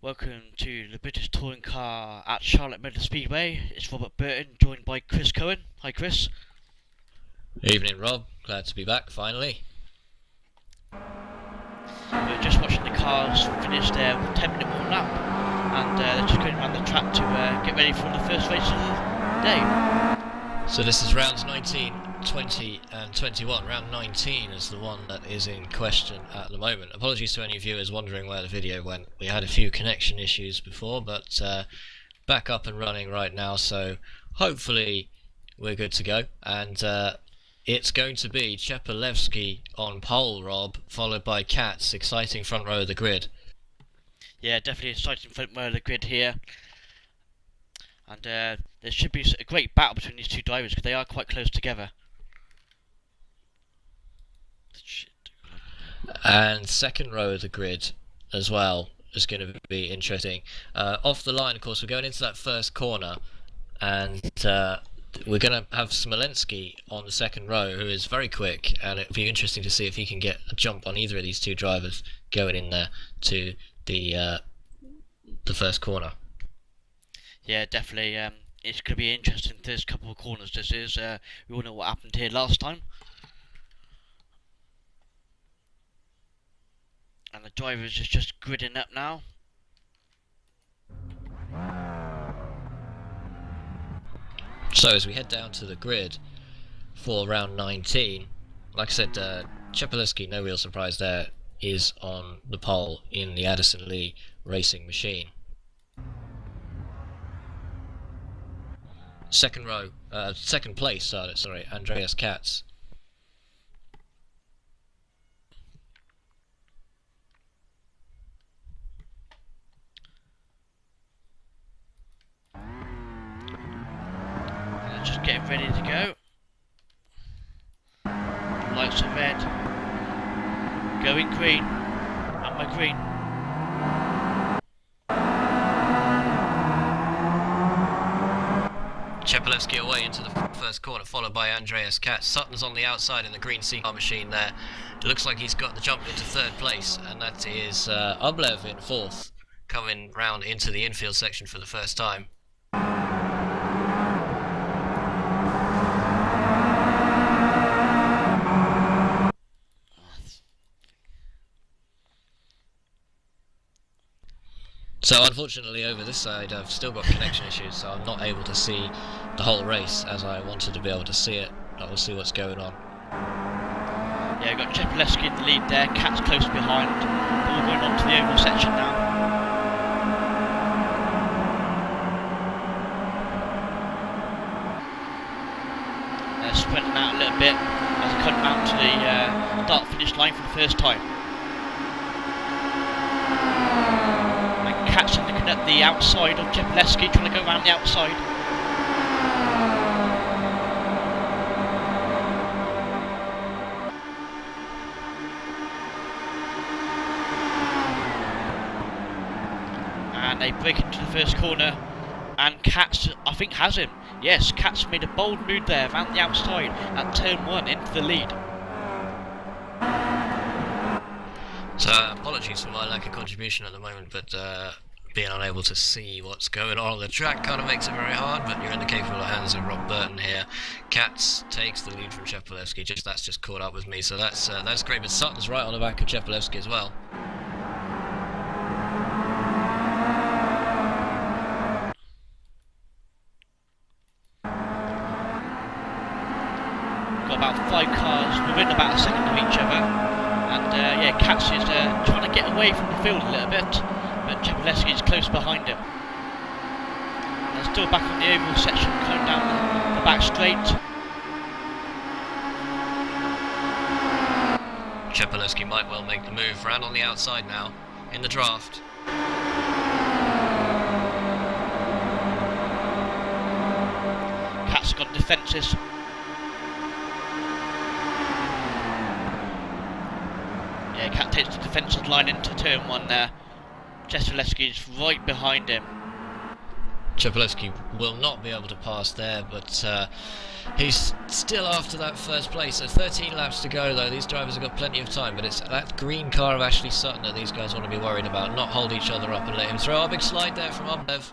Welcome to the British Touring Car at Charlotte Motor Speedway. It's Robert Burton, joined by Chris Cohen. Hi Chris. Evening Rob, glad to be back finally. We're just watching the cars finish their 10-minute warm lap, and they're just going around the track to get ready for the first race of the day. So this is rounds 19, 20 and 21. Round 19 is the one that is in question at the moment. Apologies to any viewers wondering where the video went. We had a few connection issues before, but back up and running right now, so hopefully we're good to go. And it's going to be Chepalevsky on pole, Rob, followed by Katz. Exciting front row of the grid. Yeah, definitely exciting front row of the grid here. And there should be a great battle between these two drivers because they are quite close together. And second row of the grid as well is going to be interesting. Off the line, of course, we're going into that first corner, and we're going to have Smolensky on the second row, who is very quick, and it'll be interesting to see if he can get a jump on either of these two drivers going in there to the first corner. Yeah, definitely. It's going to be interesting. First couple of corners. This is. We all know what happened here last time. And the drivers is just gridding up now. So as we head down to the grid for round 19, like I said, Chepalevsky, no real surprise there, is on the pole in the Addison Lee racing machine. Second place, Andreas Katz. Just getting ready to go. Lights are red. Going green. And we're green. Chepalevsky away into the first corner, followed by Andreas Katz. Sutton's on the outside in the green C-car machine there. It looks like he's got the jump into third place, and that is Ublev in fourth, coming round into the infield section for the first time. So unfortunately over this side I've still got connection issues, so I'm not able to see the whole race as I wanted to be able to see it. But we'll see what's going on. Yeah, we've got Chepalevsky in the lead there, Katz close behind, but we're going on to the oval section now. They're spreading out a little bit as they come out to the start-finish line for the first time. Katz looking at the outside of Chepalevsky, trying to go around the outside. And they break into the first corner, and Katz, I think, has him. Yes, Katz made a bold move there, around the outside at turn 1 into the lead. So apologies for my lack of contribution at the moment, but being unable to see what's going on the track kind of makes it very hard, but you're in the capable hands of Rob Burton here. Katz takes the lead from Chepalevsky, that's just caught up with me, so that's great, but Sutton's right on the back of Chepalevsky as well. Got about 5 cars within about a second of each other. And yeah, Katz is trying to get away from the field a little bit, but Chepalevsky is close behind him. And still back on the oval section, coming down the back straight. Chepalevsky might well make the move, round on the outside now, in the draft. Katz got defences. Yeah, Katz takes the defensive line into turn 1 there. Chepalevsky is right behind him. Chapelewski will not be able to pass there, but he's still after that first place. So 13 laps to go though. These drivers have got plenty of time, but it's that green car of Ashley Sutton that these guys want to be worried about, not hold each other up and let him through. A big slide there from Oblev.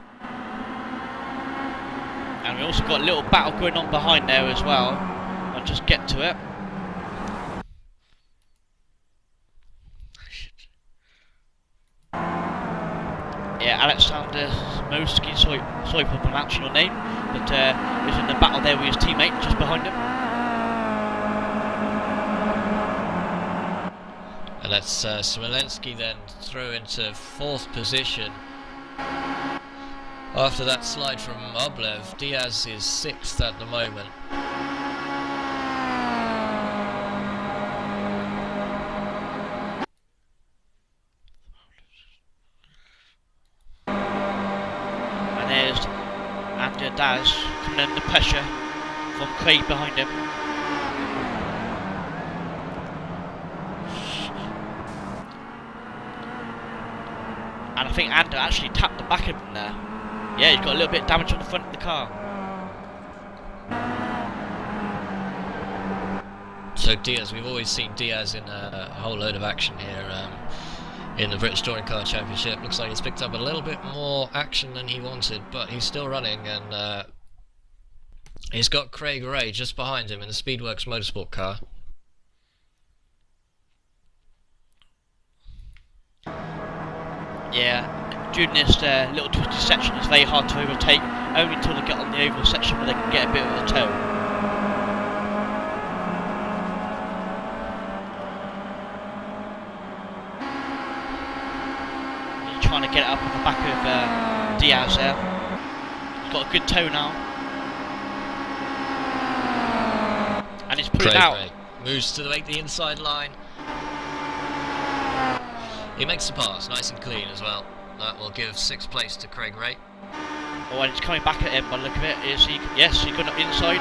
And we also got a little battle going on behind there as well. I'll just get to it. Yeah, Alexander Moski, sorry for pronouncing your name, but he was in the battle there with his teammate just behind him. And that's Smolenski then through into 4th position. After that slide from Oblev, Diaz is 6th at the moment. Daz coming under pressure from Craig behind him. And I think Ander actually tapped the back of him there. Yeah, he's got a little bit of damage on the front of the car. So Diaz, we've always seen Diaz in a whole load of action here. In the British Touring Car Championship, looks like he's picked up a little bit more action than he wanted, but he's still running, and he's got Craig Ray just behind him in the Speedworks Motorsport car. Yeah, during this little twisty section, it's very hard to overtake, only until they get on the oval section where they can get a bit of a toe. Trying to get it up on the back of Diaz there. He's got a good toe now. And he's pulling out. Ray moves to make the inside line. He makes the pass, nice and clean as well. That will give 6th place to Craig Ray. Oh, and it's coming back at him by the look of it. Is he? Yes, he got inside.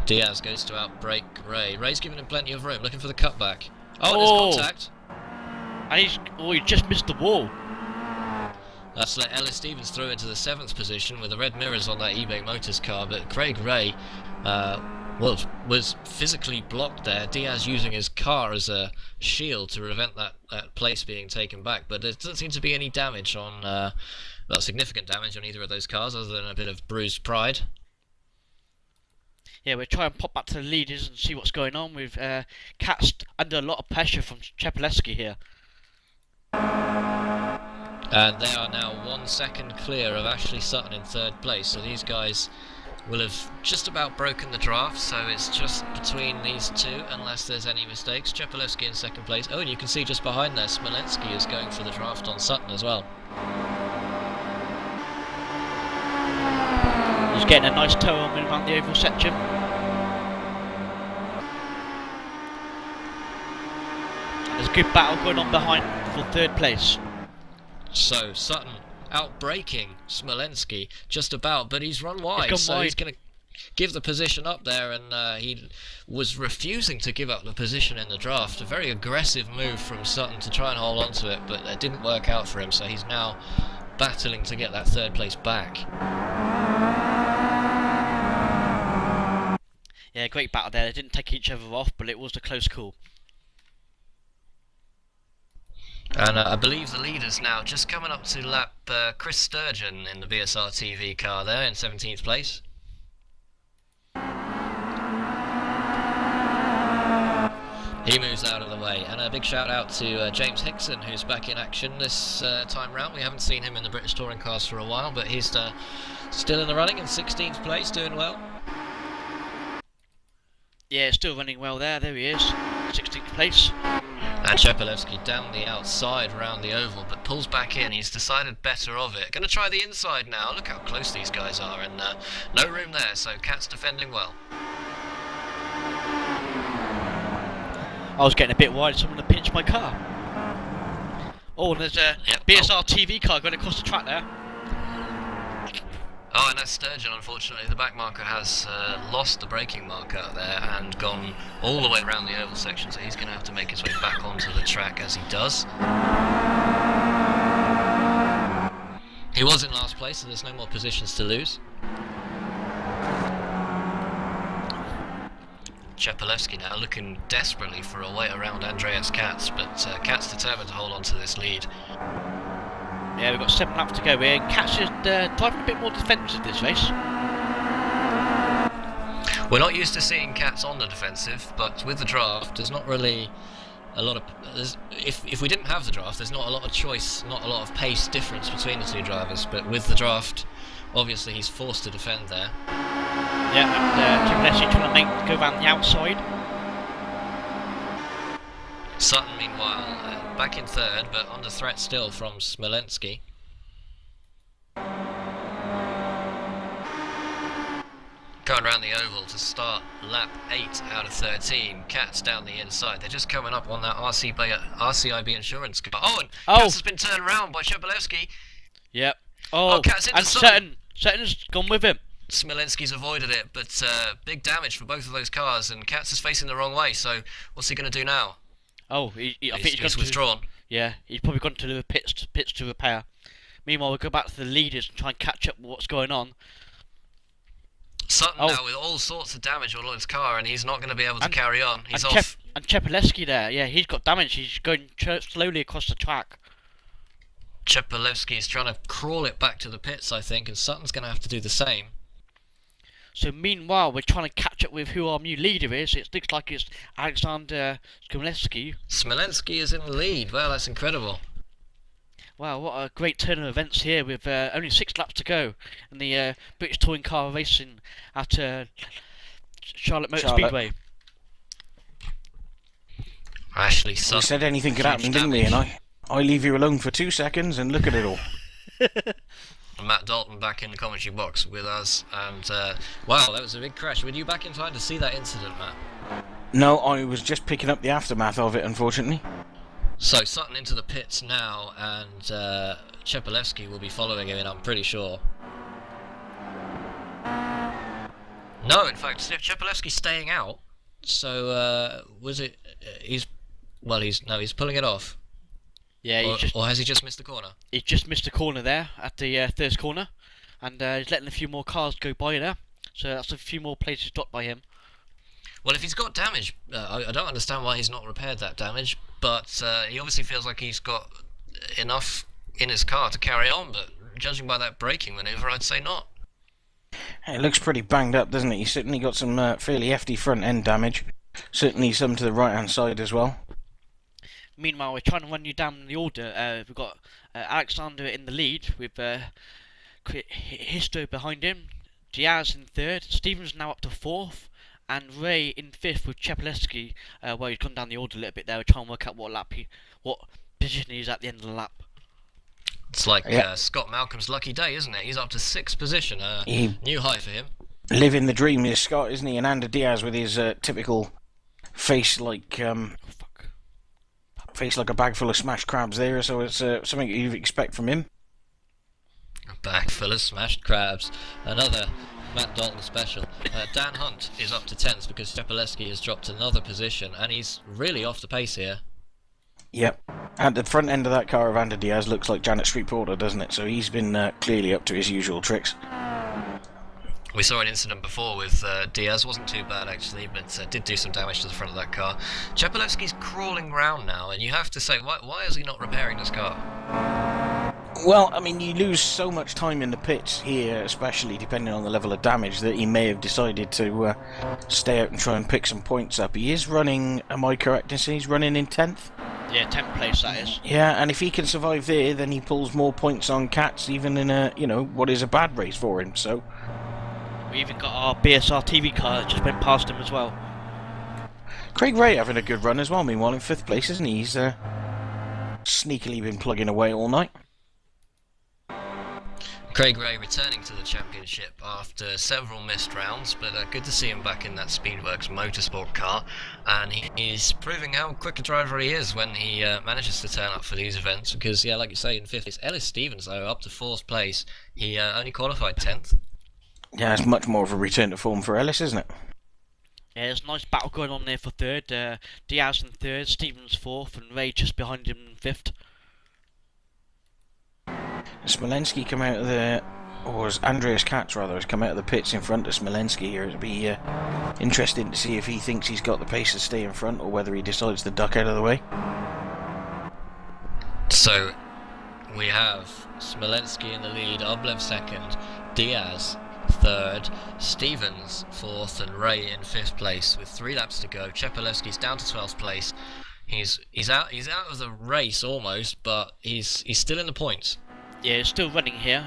Diaz goes to outbrake Ray. Ray's giving him plenty of room, looking for the cutback. Oh, there's contact. And he just missed the wall. That's let Ellis Stevens through into the 7th position with the red mirrors on that eBay Motors car, but Craig Ray was physically blocked there. Diaz using his car as a shield to prevent that place being taken back, but there doesn't seem to be any damage on, well, significant damage on either of those cars other than a bit of bruised pride. Yeah, we'll try and pop back to the leaders and see what's going on with Katz under a lot of pressure from Chapelewski here. And they are now 1 second clear of Ashley Sutton in 3rd place, so these guys will have just about broken the draft, so it's just between these two unless there's any mistakes. Chapelewski in 2nd place. Oh, and you can see just behind there Smolenski is going for the draft on Sutton as well. He's getting a nice toe on around the oval section. And there's a good battle going on behind for 3rd place. So Sutton outbraking Smolenski just about, but he's run wide, he's going to give the position up there, and he was refusing to give up the position in the draft. A very aggressive move from Sutton to try and hold on to it, but it didn't work out for him, so he's now battling to get that 3rd place back. Yeah, great battle there. They didn't take each other off, but it was a close call. And I believe the leaders now just coming up to lap Chris Sturgeon in the BSR TV car there in 17th place. He moves out of the way, and a big shout out to James Hickson, who's back in action this time round. We haven't seen him in the British Touring Cars for a while, but he's still in the running in 16th place, doing well. Yeah, still running well there. There he is, 16th place. And Chapelewski down the outside round the oval, but pulls back in. He's decided better of it. Going to try the inside now. Look how close these guys are, and no room there, so Kat's defending well. I was getting a bit wide, someone had pinched my car. Oh, and there's a BSR TV car going across the track there. Oh, and that's Sturgeon, unfortunately. The back marker has lost the braking marker there and gone all the way around the oval section, so he's going to have to make his way back onto the track as he does. He was in last place, so there's no more positions to lose. Czepalewski now looking desperately for a way around Andreas Katz, but Katz determined to hold on to this lead. Yeah, we've got 7 laps to go here, and Katz is driving a bit more defensive this race. We're not used to seeing Katz on the defensive, but with the draft, there's not really a lot of... If we didn't have the draft, there's not a lot of choice, not a lot of pace difference between the two drivers, but with the draft, obviously he's forced to defend there. Yeah, and Czepalewski trying to go around the outside. Sutton, meanwhile, back in third, but under threat still from Smolenski. Going around the oval to start lap 8 out of 13. Katz down the inside. They're just coming up on that RCIB insurance car. Oh, and Katz has been turned around by Czepalewski. Yep. Katz into and Sutton's gone with him. Smolenski's avoided it, but big damage for both of those cars, and Katz is facing the wrong way, so what's he going to do now? Oh, I think he's withdrawn. Yeah, he's probably gone to the pits to repair. Meanwhile, we'll go back to the leaders and try and catch up with what's going on. Sutton now with all sorts of damage on his car, and he's not going to be able to carry on. He's off. And Czepalewski there, yeah, he's got damage. He's going slowly across the track. Czepalewski is trying to crawl it back to the pits, I think, and Sutton's going to have to do the same. So meanwhile, we're trying to catch up with who our new leader is. It looks like it's Alexander Smolenski. Smolenski is in the lead. Well, that's incredible. Wow, what a great turn of events here with only 6 laps to go in the British Touring Car Racing at Charlotte Motor Speedway. Ashley Sutton. We said anything could happen, didn't we? And I leave you alone for 2 seconds and look at it all. Matt Dalton back in the commentary box with us, and wow, that was a big crash. Were you back in time to see that incident, Matt? No, I was just picking up the aftermath of it, unfortunately. So Sutton into the pits now, and Czepalewski will be following him in, I'm pretty sure. No, in fact, Czepalewski's staying out. So was it? He's pulling it off. Yeah, or has he just missed the corner? He just missed the corner there at the first corner, and he's letting a few more cars go by there. So that's a few more places dropped by him. Well, if he's got damage, I don't understand why he's not repaired that damage, but he obviously feels like he's got enough in his car to carry on, but judging by that braking manoeuvre, I'd say not. It looks pretty banged up, doesn't it? He's certainly got some fairly hefty front-end damage. Certainly some to the right-hand side as well. Meanwhile, we're trying to run you down the order. We've got Alexander in the lead with Histo behind him, Diaz in third, Stevens now up to fourth, and Ray in fifth with Czepalewski. Well, he's gone down the order a little bit there. We're trying to work out what position he's at the end of the lap. It's like Scott Malcolm's lucky day, isn't it? He's up to 6th position, new high for him. Living the dream is Scott, isn't he? And Ander Diaz with his typical face like a bag full of smashed crabs there, so it's something you'd expect from him. A bag full of smashed crabs. Another Matt Dalton special. Dan Hunt is up to 10th because Czepalewski has dropped another position, and he's really off the pace here. Yep. And the front end of that car of Ander Diaz looks like Janet Street Porter, doesn't it? So he's been clearly up to his usual tricks. We saw an incident before with Diaz, wasn't too bad actually, but did do some damage to the front of that car. Czepalewski's crawling round now, and you have to say, why is he not repairing this car? Well, I mean, you lose so much time in the pits here, especially depending on the level of damage, that he may have decided to stay out and try and pick some points up. He is running, am I correct in saying he's running in 10th? Yeah, 10th place that is. Yeah, and if he can survive there, then he pulls more points on Katz, even in a, what is a bad race for him, so... We even got our BSR TV car that just went past him as well. Craig Ray having a good run as well, meanwhile in 5th place, isn't he? He's sneakily been plugging away all night. Craig Ray returning to the championship after several missed rounds, but good to see him back in that Speedworks Motorsport car, and he's proving how quick a driver he is when he manages to turn up for these events, because, yeah, like you say, in 5th place. Ellis Stevens, though, up to 4th place. He only qualified 10th. Yeah, it's much more of a return to form for Ellis, isn't it? Yeah, there's a nice battle going on there for third. Diaz in third, Stevens fourth, and Ray just behind him in fifth. Smolensky come out of the, or as Andreas Katz rather, has come out of the pits in front of Smolensky here. It'll be interesting to see if he thinks he's got the pace to stay in front or whether he decides to duck out of the way. So we have Smolensky in the lead, Oblev second, Diaz third, Stevens fourth, and Ray in fifth place with 3 laps to go. Chepelevsky's down to 12th place. He's out of the race almost, but he's still in the points. Yeah, he's still running here.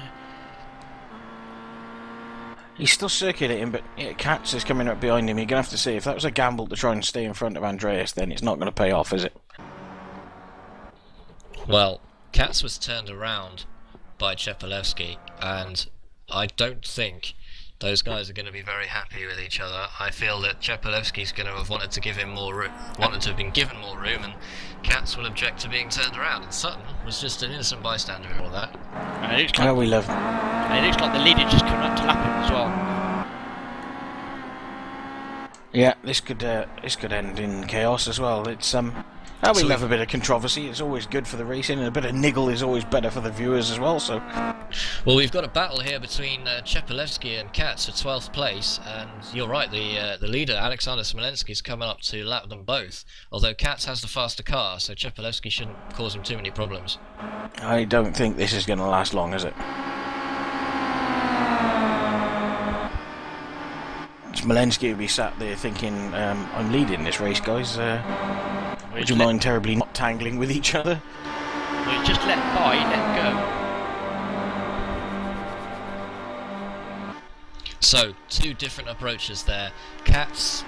He's still circulating, but Katz is coming up behind him. You're going to have to say, if that was a gamble to try and stay in front of Andreas, then it's not going to pay off, is it? Well, Katz was turned around by Chepelevsky, and I don't think those guys are going to be very happy with each other. I feel that Chepelevsky's going to have wanted to give him more room, wanted to have been given more room, and Katz will object to being turned around. And Sutton was just an innocent bystander in all that. It looks like, Oh, we love. it looks like the leader just coming up to lap him as well. Yeah, this could end in chaos as well. It's we love a bit of controversy. It's always good for the racing, and a bit of niggle is always better for the viewers as well. So, well, we've got a battle here between Chepelevsky and Katz for 12th place, and you're right, the leader, Alexander Smolensky, is coming up to lap them both, although Katz has the faster car, so Chepelevsky shouldn't cause him too many problems. I don't think this is going to last long, is it? Smolensky will be sat there thinking, I'm leading this race, guys. Would you mind terribly not tangling with each other? Well, just let go. So, 2 different approaches there. Katz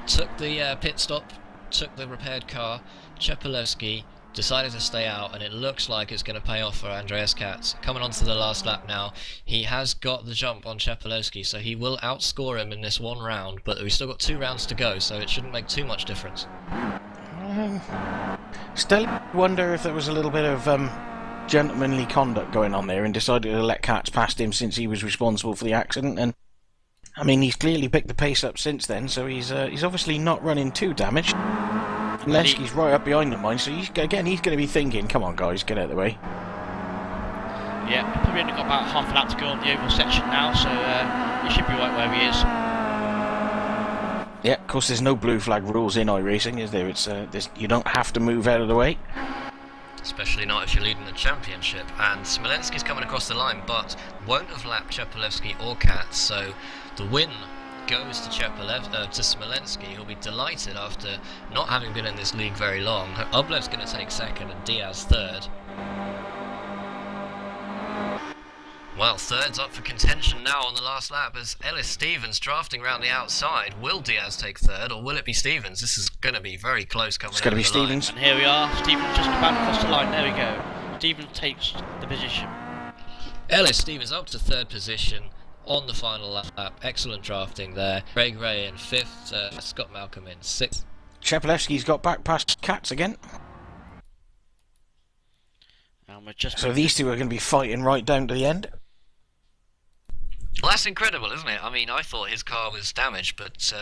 took the pit stop, took the repaired car. Chepelevsky decided to stay out, and it looks like it's going to pay off for Andreas Katz. Coming on to the last lap now, he has got the jump on Chepelevsky, so he will outscore him in this one round, but we've still got 2 rounds to go, so it shouldn't make too much difference. Still wonder if there was a little bit of gentlemanly conduct going on there and decided to let Katz past him since he was responsible for the accident. And I mean, he's clearly picked the pace up since then, so he's obviously not running too damaged. Lensky's right up behind him, mind, so he's going to be thinking, come on guys, get out of the way. Yeah, probably only got about half a lap to go on the oval section now, so he should be right where he is. Yeah, of course there's no blue flag rules in iRacing, is there? It's you don't have to move out of the way. Especially not if you're leading the championship. And Smolensky's coming across the line, but won't have lapped Chepelevsky or Katz, so the win goes to Smolensky, who'll be delighted after not having been in this league very long. Oblev's going to take second and Diaz third. Well, third's up for contention now on the last lap as Ellis Stevens drafting around the outside. Will Diaz take third, or will it be Stevens? This is going to be very close coming. It's going to be Stevens. And here we are. Stevens just about across the line. There we go. Stevens takes the position. Ellis Stevens up to third position on the final lap. Excellent drafting there. Craig Ray in fifth. Scott Malcolm in sixth. Chepelevsky's got back past Katz again. And we're just so these two are going to be fighting right down to the end. Well, that's incredible, isn't it? I mean, I thought his car was damaged, but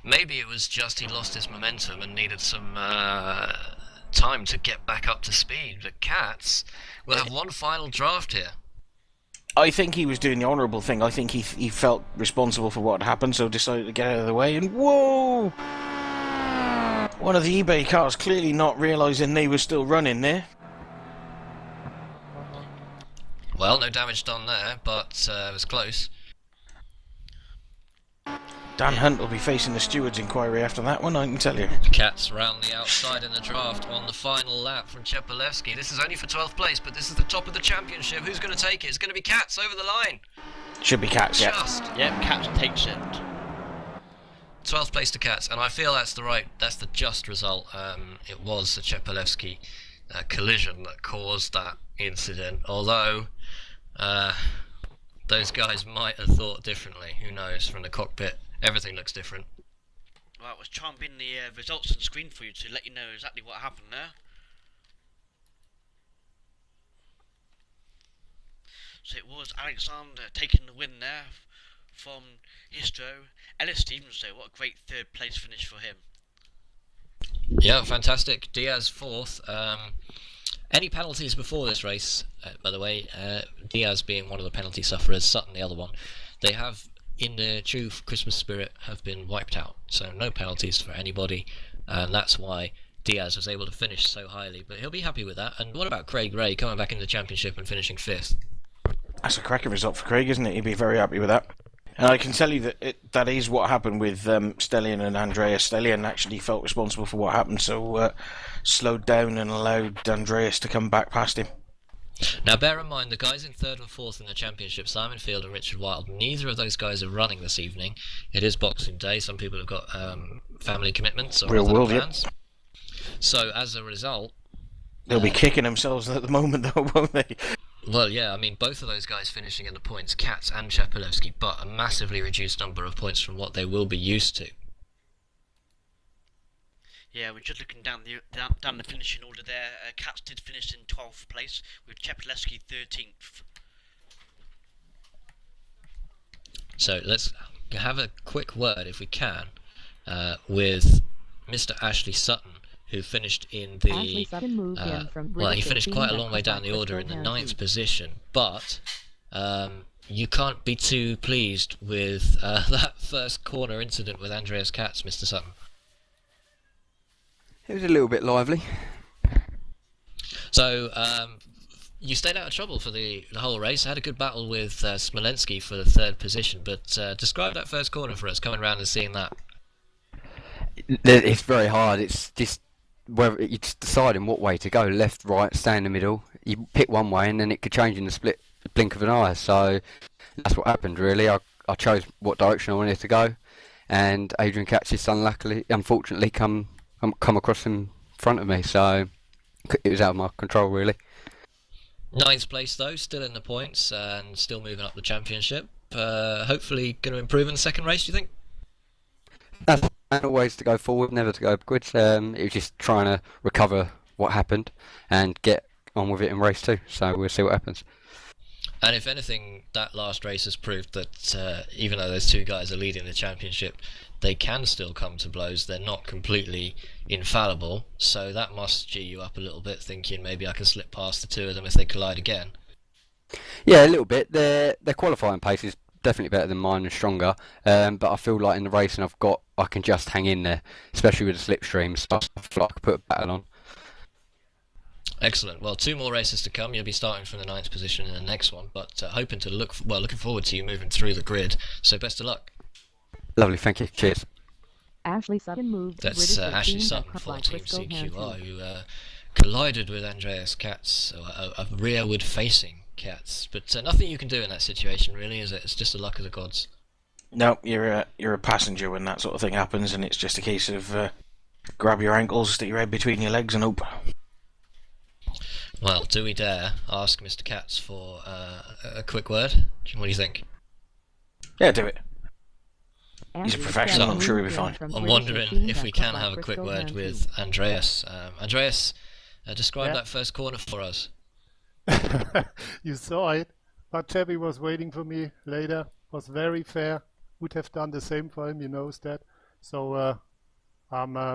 maybe it was just he lost his momentum and needed some time to get back up to speed. But Katz will have one final draft here. I think he was doing the honourable thing. I think he felt responsible for what had happened, so decided to get out of the way. And whoa! One of the eBay cars clearly not realising they were still running there. Well, no damage done there, but it was close. Dan Hunt will be facing the steward's inquiry after that one, I can tell you. Katz round the outside in the draft on the final lap from Chepelevsky. This is only for 12th place, but this is the top of the championship. Who's going to take it? It's going to be Katz over the line. Should be Katz, yeah. Yep, Katz takes it. 12th place to Katz, and I feel that's the just result. It was the Chepelevsky collision that caused that incident, although those guys might have thought differently. Who knows? From the cockpit, everything looks different. Well, I was trying to bring the results on the screen for you to let you know exactly what happened there. So it was Alexander taking the win there from Histro. Ellis Stevens, though, what a great third place finish for him. Yeah, fantastic. Diaz fourth. Any penalties before this race, by the way, Diaz being one of the penalty sufferers, Sutton the other one, they have, in the true Christmas spirit, have been wiped out. So no penalties for anybody, and that's why Diaz was able to finish so highly. But he'll be happy with that. And what about Craig Ray coming back in the championship and finishing 5th? That's a cracking result for Craig, isn't it? He'd be very happy with that. And I can tell you that that is what happened with Stellion and Andreas. Stellion actually felt responsible for what happened, so slowed down and allowed Andreas to come back past him. Now bear in mind, the guys in 3rd and 4th in the championship, Simon Field and Richard Wilde, neither of those guys are running this evening. It is Boxing Day. Some people have got family commitments or Real other world, plans. yep. So as a result... They'll be kicking themselves at the moment, though, won't they? Well, yeah, I mean, both of those guys finishing in the points, Katz and Chapelewski, but a massively reduced number of points from what they will be used to. Yeah, we're just looking down the finishing order there. Katz did finish in 12th place, with Chapelewski 13th. So let's have a quick word, if we can, with Mr. Ashley Sutton, who finished in the... well, he finished quite a long way down the order in the 9th position, but you can't be too pleased with that first corner incident with Andreas Katz, Mr. Sutton. It was a little bit lively. So, you stayed out of trouble for the whole race. Had a good battle with Smolensky for the 3rd position, but describe that first corner for us, coming around and seeing that. It's very hard. It's just whether you're just deciding what way to go, left, right, stay in the middle. You pick one way and then it could change in the blink of an eye. So that's what happened really. I chose what direction I wanted to go, and Adrian Katz just unfortunately come across in front of me. So it was out of my control really. 9th place though, still in the points and still moving up the championship. Hopefully going to improve in the second race, do you think? That's always to go forward, never to go backwards. It was just trying to recover what happened and get on with it in race 2. So we'll see what happens. And if anything, that last race has proved that even though those two guys are leading the championship, they can still come to blows. They're not completely infallible, so that must G you up a little bit, thinking maybe I can slip past the two of them if they collide again. Yeah, a little bit. Their qualifying pace is definitely better than mine and stronger, but I feel like in the racing I can just hang in there, especially with the slipstream, so I feel like I could put a battle on. Excellent. Well, 2 more races to come. You'll be starting from the 9th position in the next one, but looking forward to you moving through the grid. So best of luck. Lovely, thank you. Cheers. Ashley Sutton moved. That's Ashley Sutton for Team CQR, who collided with Andreas Katz, a rearward facing Katz. But nothing you can do in that situation, really, is it? It's just the luck of the gods. No, you're a passenger when that sort of thing happens, and it's just a case of grab your ankles, stick your head between your legs, and hope. Well, do we dare ask Mr. Katz for a quick word? What do you think? Yeah, do it. He's a professional, I'm sure he'll be fine. I'm wondering if we can have a quick word with Andreas. Andreas, describe that first corner for us. You saw it, but Chevy was waiting for me later, was very fair, would have done the same for him, he knows that. So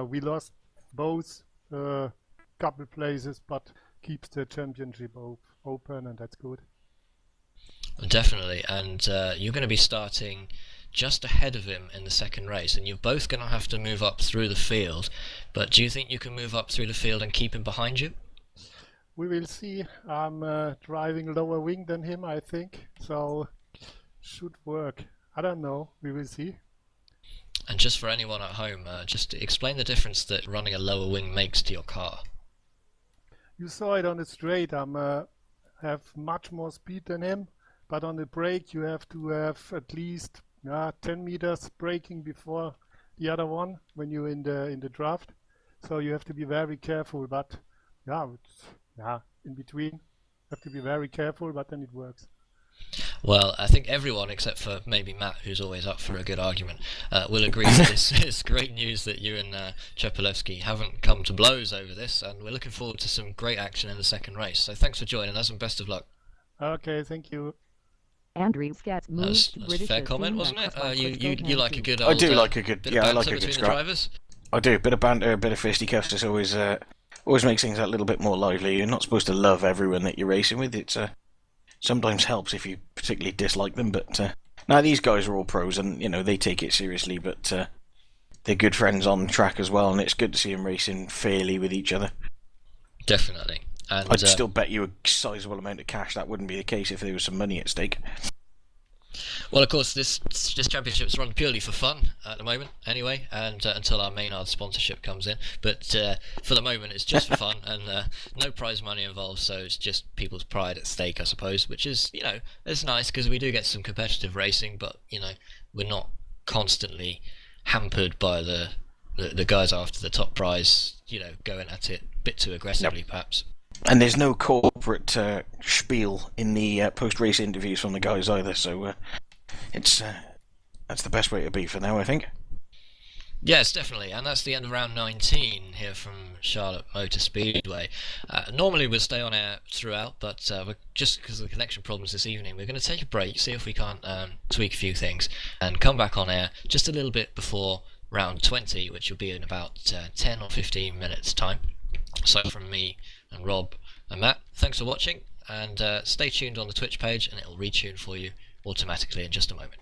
we lost both couple places, but keeps the championship open, and that's good. Definitely, and you're going to be starting just ahead of him in the second race, and you're both going to have to move up through the field. But do you think you can move up through the field and keep him behind you? We will see. I'm driving lower wing than him, I think, so should work. I don't know. We will see. And just for anyone at home, just explain the difference that running a lower wing makes to your car. You saw it on the straight. I have much more speed than him, but on the brake you have to have at least 10 meters braking before the other one when you're in the draft. So you have to be very careful. But in between, you have to be very careful. But then it works. Well, I think everyone except for maybe Matt, who's always up for a good argument, will agree that this is great news that you and Chapelewski haven't come to blows over this, and we're looking forward to some great action in the second race. So thanks for joining us and best of luck. Okay, thank you. Andrew Scott moved. That's a fair comment, wasn't it? You like a good old, I do like a good, bit I of like banter a good between the scrap. drivers? I do, a bit of banter, a bit of fisticuffs is always always makes things a little bit more lively. You're not supposed to love everyone that you're racing with. It's sometimes helps if you particularly dislike them, but now these guys are all pros, and they take it seriously. But they're good friends on track as well, and it's good to see them racing fairly with each other. Definitely. And I'd still bet you a sizable amount of cash that wouldn't be the case if there was some money at stake. Well, of course, this championship's run purely for fun at the moment, anyway, and until our Maynard sponsorship comes in. But for the moment, it's just for fun, and no prize money involved. So it's just people's pride at stake, I suppose. Which is, it's nice because we do get some competitive racing, but we're not constantly hampered by the guys after the top prize, going at it a bit too aggressively, perhaps. And there's no corporate spiel in the post-race interviews from the guys either, so that's the best way to be for now, I think. Yes, definitely, and that's the end of round 19 here from Charlotte Motor Speedway. Normally we'll stay on air throughout, but just because of the connection problems this evening, we're going to take a break, see if we can't tweak a few things, and come back on air just a little bit before round 20, which will be in about 10 or 15 minutes' time. So from me and Rob and Matt, thanks for watching, and stay tuned on the Twitch page, and it'll retune for you automatically in just a moment.